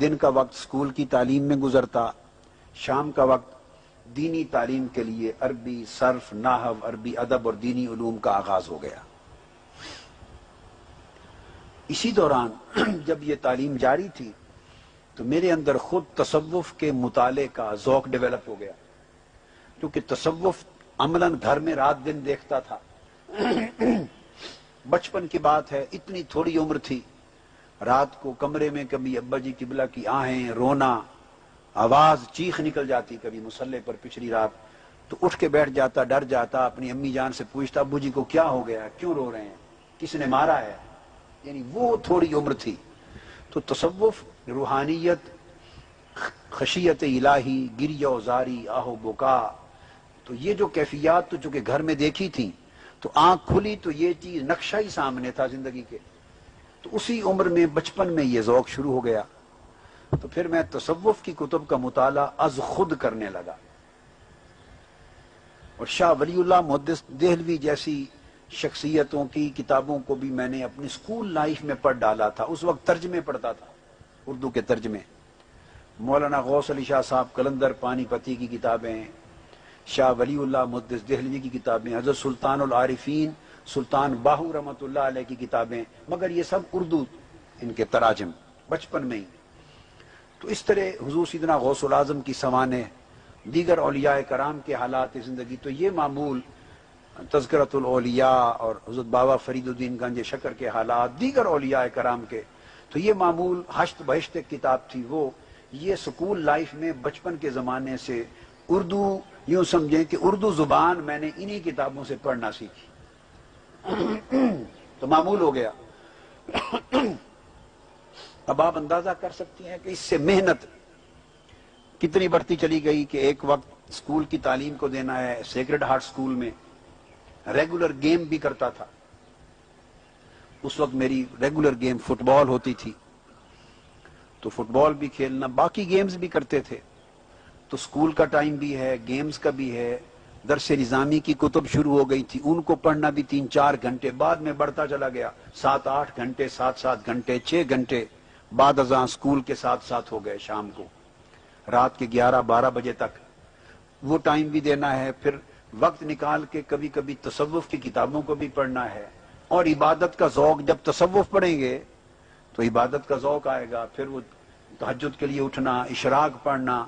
دن کا وقت اسکول کی تعلیم میں گزرتا، شام کا وقت دینی تعلیم کے لیے عربی، صرف، نحو، عربی ادب اور دینی علوم کا آغاز ہو گیا۔ اسی دوران جب یہ تعلیم جاری تھی تو میرے اندر خود تصوف کے مطالعے کا ذوق ڈیولپ ہو گیا، کیونکہ تصوف عملاً گھر میں رات دن دیکھتا تھا۔ بچپن کی بات ہے، اتنی تھوڑی عمر تھی، رات کو کمرے میں کبھی ابا جی قبلہ کی آہیں، رونا، آواز، چیخ نکل جاتی کبھی مصلی پر پچھلی رات، تو اٹھ کے بیٹھ جاتا، ڈر جاتا، اپنی امی جان سے پوچھتا ابو جی کو کیا ہو گیا، کیوں رو رہے ہیں، کس نے مارا ہے؟ یعنی وہ تھوڑی عمر تھی۔ تو تصوف، روحانیت، خشیت الہی، گریہ و زاری، آہ و بکا، تو یہ جو کیفیات تو چونکہ گھر میں دیکھی تھیں، تو آنکھ کھلی تو یہ چیز نقشہ ہی سامنے تھا زندگی کے، تو اسی عمر میں بچپن میں یہ ذوق شروع ہو گیا۔ تو پھر میں تصوف کی کتب کا مطالعہ از خود کرنے لگا، اور شاہ ولی اللہ محدث دہلوی جیسی شخصیتوں کی کتابوں کو بھی میں نے اپنی اسکول لائف میں پڑھ ڈالا تھا۔ اس وقت ترجمے پڑھتا تھا، اردو کے ترجمے، مولانا غوث علی شاہ صاحب قلندر پانی پتی کی کتابیں، شاہ ولی اللہ محدث دہلوی کی کتابیں، حضرت سلطان العارفین سلطان باہو رحمۃ اللہ علیہ کی کتابیں، مگر یہ سب اردو، ان کے تراجم بچپن میں ہی۔ تو اس طرح حضور سیدنا غوث العظم کی سوانح، دیگر اولیاء کرام کے حالات زندگی، تو یہ معمول تذکرۃ الاولیاء اور حضرت بابا فرید الدین گنج شکر کے حالات، دیگر اولیاء کرام کے، تو یہ معمول ہشت بہشت ایک کتاب تھی، وہ یہ سکول لائف میں بچپن کے زمانے سے اردو، یوں سمجھیں کہ اردو زبان میں نے انہی کتابوں سے پڑھنا سیکھی، تو معمول ہو گیا۔ اب آپ اندازہ کر سکتے ہیں کہ اس سے محنت کتنی بڑھتی چلی گئی کہ ایک وقت اسکول کی تعلیم کو دینا ہے، سیکرڈ ہارٹ اسکول میں ریگولر گیم بھی کرتا تھا۔ اس وقت میری ریگولر گیم فٹ بال ہوتی تھی، تو فٹ بال بھی کھیلنا، باقی گیمز بھی کرتے تھے، تو اسکول کا ٹائم بھی ہے، گیمز کا بھی ہے، درس نظامی کی کتب شروع ہو گئی تھی، ان کو پڑھنا بھی 3-4 گھنٹے، بعد میں بڑھتا چلا گیا، 7-8 گھنٹے، 7-7 گھنٹے، 6 گھنٹے بعد ازاں اسکول کے ساتھ ساتھ ہو گئے، شام کو رات کے 11-12 بجے تک وہ ٹائم بھی دینا ہے، پھر وقت نکال کے کبھی کبھی تصوف کی کتابوں کو بھی پڑھنا ہے، اور عبادت کا ذوق، جب تصوف پڑھیں گے تو عبادت کا ذوق آئے گا، پھر وہ تہجد کے لیے اٹھنا، اشراق پڑھنا،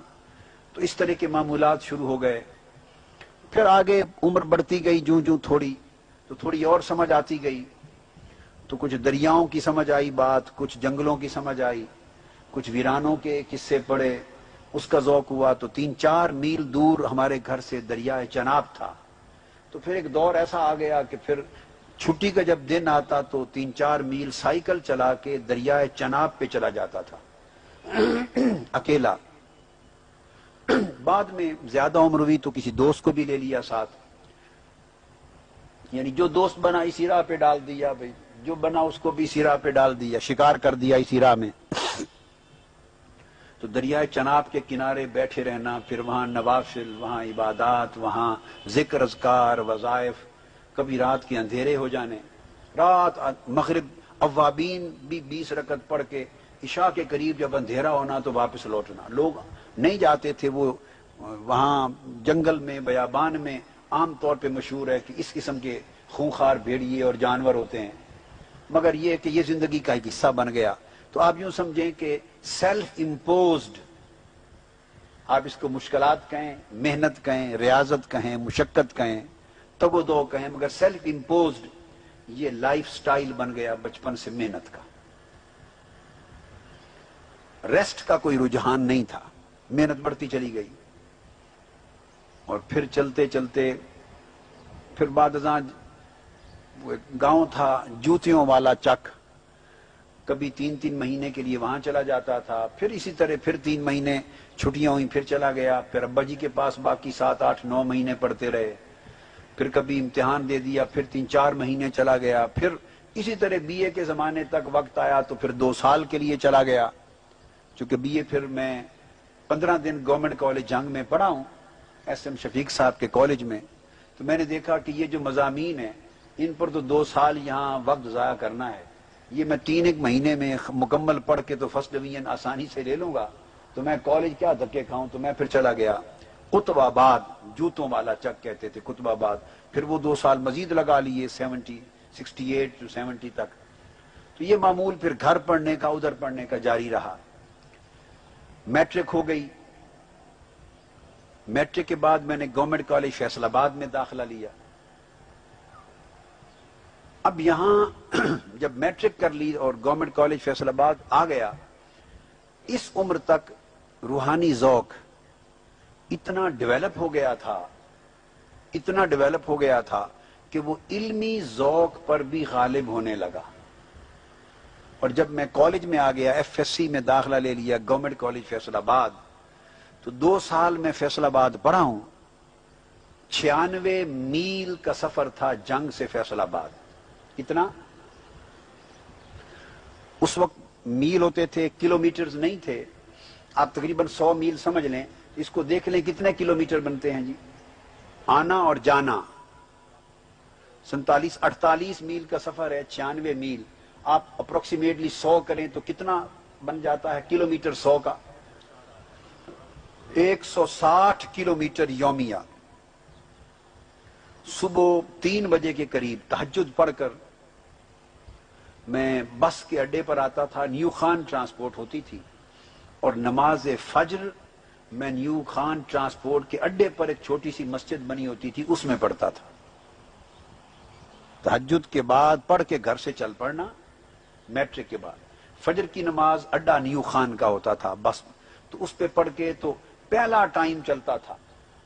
تو اس طرح کے معمولات شروع ہو گئے۔ پھر آگے عمر بڑھتی گئی، جوں جوں تو تھوڑی اور سمجھ آتی گئی، تو کچھ دریاؤں کی سمجھ آئی بات، کچھ جنگلوں کی سمجھ آئی، کچھ ویرانوں کے قصے پڑھے، اس کا ذوق ہوا، تو 3-4 میل دور ہمارے گھر سے دریائے چناب تھا، تو پھر ایک دور ایسا آ گیا کہ پھر چھٹی کا جب دن آتا تو 3-4 میل سائیکل چلا کے دریائے چناب پہ چلا جاتا تھا اکیلا۔ بعد میں زیادہ عمر ہوئی تو کسی دوست کو بھی لے لیا ساتھ، یعنی جو دوست بنا اسی راہ پہ ڈال دیا، بھائی جو بنا اس کو بھی اسی راہ پہ ڈال دیا، شکار کر دیا اسی راہ میں۔ تو دریائے چناب کے کنارے بیٹھے رہنا، پھر وہاں نوافل، وہاں عبادات، وہاں ذکر، اذکار، وظائف، کبھی رات کے اندھیرے ہو جانے، رات مغرب اوابین بھی 20 رکعت پڑھ کے عشاء کے قریب جب اندھیرا ہونا تو واپس لوٹنا۔ لوگ نہیں جاتے تھے، وہ وہاں جنگل میں، بیابان میں عام طور پہ مشہور ہے کہ اس قسم کے خونخوار بھیڑیے اور جانور ہوتے ہیں، مگر یہ کہ یہ زندگی کا ایک حصہ بن گیا۔ تو آپ یوں سمجھیں کہ سیلف امپوزڈ، آپ اس کو مشکلات کہیں، محنت کہیں، ریاضت کہیں، مشقت کہیں، تگ و دو کہیں، مگر سیلف امپوزڈ یہ لائف سٹائل بن گیا بچپن سے محنت کا۔ ریسٹ کا کوئی رجحان نہیں تھا، محنت بڑھتی چلی گئی، اور پھر چلتے چلتے پھر بعد ازاں گاؤں تھا جوتیوں والا چک، کبھی 3-3 مہینے کے لیے وہاں چلا جاتا تھا، پھر اسی طرح پھر 3 مہینے چھٹیاں ہوئیں، پھر چلا گیا، پھر ابا جی کے پاس باقی 7-8-9 مہینے پڑھتے رہے، پھر کبھی امتحان دے دیا، پھر 3-4 مہینے چلا گیا، پھر اسی طرح بی اے کے زمانے تک وقت آیا تو پھر 2 سال کے لیے چلا گیا، چونکہ بی اے پھر میں 15 دن گورنمنٹ کالج جنگ میں پڑھا ہوں، ایس ایم شفیق صاحب کے کالج میں، تو میں نے دیکھا کہ یہ جو مضامین ہیں ان پر تو 2 سال یہاں وقت ضائع کرنا ہے، یہ میں 3 مہینے میں مکمل پڑھ کے تو فرسٹ ڈویژن آسانی سے لے لوں گا، تو میں کالج کیا دھکے کھاؤں، تو میں پھر چلا گیا قطب آباد، جوتوں والا چک کہتے تھے قطب آباد، پھر وہ 2 سال مزید لگا لیے 68 to 70 تک. تو یہ معمول پھر گھر پڑھنے کا ادھر پڑھنے کا جاری رہا. میٹرک ہو گئی. میٹرک کے بعد میں نے گورنمنٹ کالج فیصل آباد میں داخلہ لیا. اب یہاں جب میٹرک کر لی اور گورنمنٹ کالج فیصل آباد آ گیا، اس عمر تک روحانی ذوق اتنا ڈیولپ ہو گیا تھا کہ وہ علمی ذوق پر بھی غالب ہونے لگا. اور جب میں کالج میں آ گیا، ایف ایس سی میں داخلہ لے لیا گورنمنٹ کالج فیصل آباد، تو 2 سال میں فیصل آباد پڑھا ہوں. 96 میل کا سفر تھا جنگ سے فیصل آباد. کتنا؟ اس وقت میل ہوتے تھے، کلومیٹرز نہیں تھے. آپ تقریباً 100 میل سمجھ لیں، اس کو دیکھ لیں کتنے کلومیٹر بنتے ہیں جی. آنا اور جانا 48 میل کا سفر ہے. 96 میل آپ اپروکسیمیٹلی 100 کریں تو کتنا بن جاتا ہے کلومیٹر 100 کا؟ 160 کلومیٹر یومیہ. صبح 3 بجے کے قریب تہجد پڑھ کر میں بس کے اڈے پر آتا تھا. نیو خان ٹرانسپورٹ ہوتی تھی، اور نماز فجر میں نیو خان ٹرانسپورٹ کے اڈے پر ایک چھوٹی سی مسجد بنی ہوتی تھی، اس میں پڑھتا تھا. تہجد کے بعد پڑھ کے گھر سے چل پڑنا. میٹرک کے بعد فجر کی نماز اڈا نیو خان کا ہوتا تھا بس، تو اس پہ پڑھ کے تو پہلا ٹائم چلتا تھا.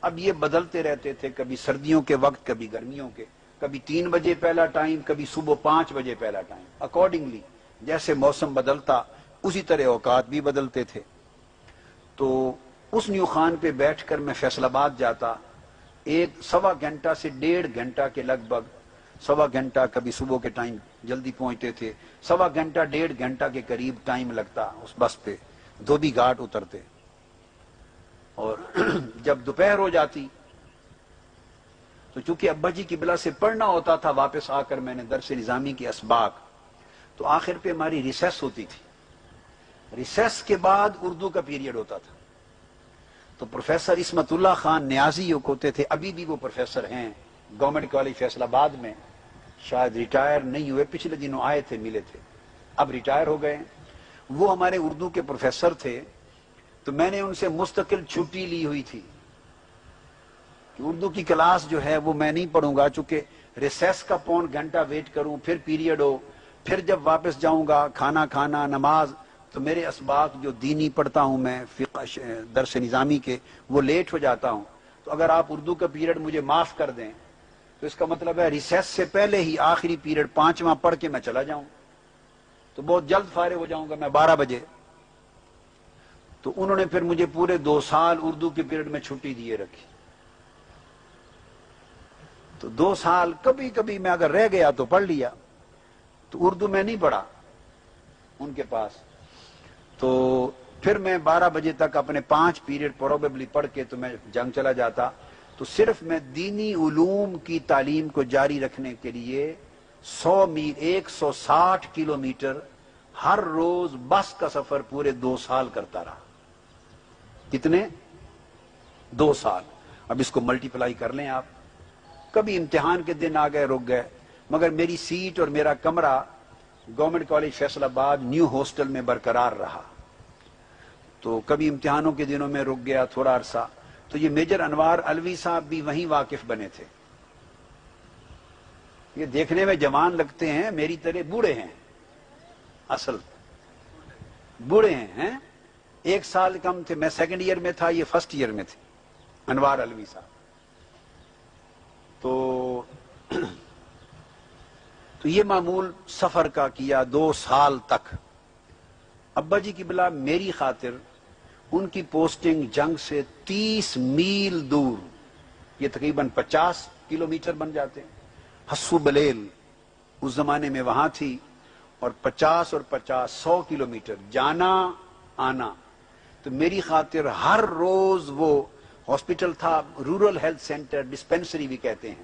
اب یہ بدلتے رہتے تھے، کبھی سردیوں کے وقت کبھی گرمیوں کے، کبھی 3 بجے پہلا ٹائم، کبھی صبح 5 بجے پہلا ٹائم. اکارڈنگلی جیسے موسم بدلتا اسی طرح اوقات بھی بدلتے تھے. تو اس نیو خان پہ بیٹھ کر میں فیصل آباد جاتا. 1.25 گھنٹہ سے 1.5 گھنٹہ کے لگ بھگ، 1.25 گھنٹہ کبھی صبح کے ٹائم جلدی پہنچتے تھے، 1.25 گھنٹہ 1.5 گھنٹہ کے قریب ٹائم لگتا اس بس پہ. دھوبی گھاٹ اترتے، اور جب دوپہر ہو جاتی تو چونکہ ابا جی کی بلا سے پڑھنا ہوتا تھا، واپس آ کر میں نے درس نظامی کے اسباق، تو آخر پہ ہماری ریسیس ہوتی تھی. ریسیس کے بعد اردو کا پیریڈ ہوتا تھا. تو پروفیسر عصمت اللہ خان نیازی ہوتے تھے، ابھی بھی وہ پروفیسر ہیں گورنمنٹ کالج فیصل آباد میں، شاید ریٹائر نہیں ہوئے، پچھلے دنوں آئے تھے ملے تھے، اب ریٹائر ہو گئے. وہ ہمارے اردو کے پروفیسر تھے. تو میں نے ان سے مستقل چھٹی لی ہوئی تھی کہ اردو کی کلاس جو ہے وہ میں نہیں پڑھوں گا، چونکہ ریسیس کا 1.25 گھنٹہ ویٹ کروں، پھر پیریڈ ہو، پھر جب واپس جاؤں گا کھانا کھانا نماز، تو میرے اسباق جو دینی پڑھتا ہوں میں فقہ درس نظامی کے، وہ لیٹ ہو جاتا ہوں. تو اگر آپ اردو کا پیریڈ مجھے معاف کر دیں تو اس کا مطلب ہے ریسیس سے پہلے ہی آخری پیریڈ 5واں پڑھ کے میں چلا جاؤں، تو بہت جلد فارغ ہو جاؤں گا میں 12 بجے. تو انہوں نے پھر مجھے پورے 2 سال اردو کے پیریڈ میں چھٹی دیے رکھی. تو 2 سال کبھی کبھی میں اگر رہ گیا تو پڑھ لیا. تو اردو میں نہیں پڑھا ان کے پاس. تو پھر میں 12 بجے تک اپنے 5 پیریڈ پروبیبلی پڑھ کے تو میں جنگ چلا جاتا. تو صرف میں دینی علوم کی تعلیم کو جاری رکھنے کے لیے 100 میل 160 کلومیٹر ہر روز بس کا سفر پورے 2 سال کرتا رہا. کتنے؟ 2 سال. اب اس کو ملٹیپلائی کر لیں آپ. کبھی امتحان کے دن آ گئے رک گئے، مگر میری سیٹ اور میرا کمرہ گورنمنٹ کالج فیصل آباد نیو ہاسٹل میں برقرار رہا. تو کبھی امتحانوں کے دنوں میں رک گیا تھوڑا عرصہ. تو یہ میجر انوار الوی صاحب بھی وہیں واقف بنے تھے. یہ دیکھنے میں جوان لگتے ہیں، میری طرح بوڑھے ہیں، اصل بوڑھے ہیں. 1 سال کم تھے، میں 2nd ایئر میں تھا، یہ 1st ایئر میں تھے انوار الوی صاحب. تو یہ معمول سفر کا کیا 2 سال تک. ابا جی کی بلا میری خاطر ان کی پوسٹنگ جنگ سے 30 میل دور، یہ تقریباً 50 کلومیٹر بن جاتے ہیں. حسو بلیل اس زمانے میں وہاں تھی، اور 50 اور 50 100 کلومیٹر جانا آنا. تو میری خاطر ہر روز وہ ہاسپٹل تھا، رورل ہیلتھ سینٹر، ڈسپینسری بھی کہتے ہیں،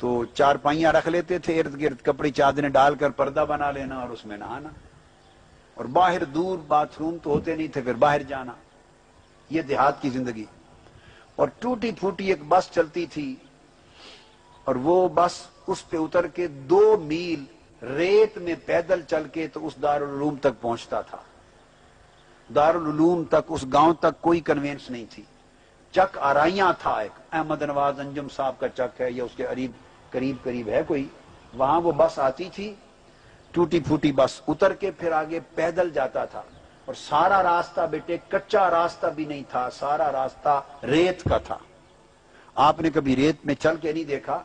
تو چارپائیاں رکھ لیتے تھے ارد گرد، کپڑی چادریں ڈال کر پردہ بنا لینا اور اس میں نہانا، اور باہر دور باتھ روم تو ہوتے نہیں تھے، پھر باہر جانا. یہ دیہات کی زندگی. اور ٹوٹی پھوٹی ایک بس چلتی تھی، اور وہ بس اس پہ اتر کے 2 میل ریت میں پیدل چل کے تو اس دارالعلوم تک پہنچتا تھا. دارالعلوم تک، اس گاؤں تک کوئی کنوینس نہیں تھی. چک آرائیاں تھا ایک، احمد نواز انجم صاحب کا چک ہے یا اس کے قریب ہے کوئی، وہاں وہ بس آتی تھی، ٹوٹی پھوٹی بس، اتر کے پھر آگے پیدل جاتا تھا. اور سارا راستہ بیٹے کچا راستہ بھی نہیں تھا، سارا راستہ ریت کا تھا. آپ نے کبھی ریت میں چل کے نہیں دیکھا،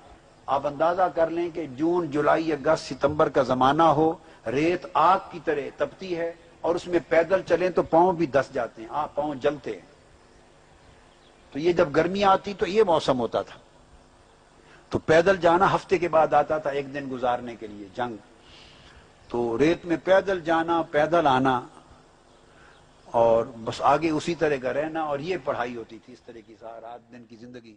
آپ اندازہ کر لیں کہ جون جولائی اگست ستمبر کا زمانہ ہو، ریت آگ کی طرح تپتی ہے، اور اس میں پیدل چلیں تو پاؤں بھی دس جاتے ہیں، پاؤں جلتے ہیں. تو یہ جب گرمی آتی تو یہ موسم ہوتا تھا. تو پیدل جانا ہفتے کے بعد آتا تھا ایک دن گزارنے کے لیے جنگ. تو ریت میں پیدل جانا، پیدل آنا، اور بس آگے اسی طرح کا رہنا، اور یہ پڑھائی ہوتی تھی. اس طرح کی رات دن کی زندگی.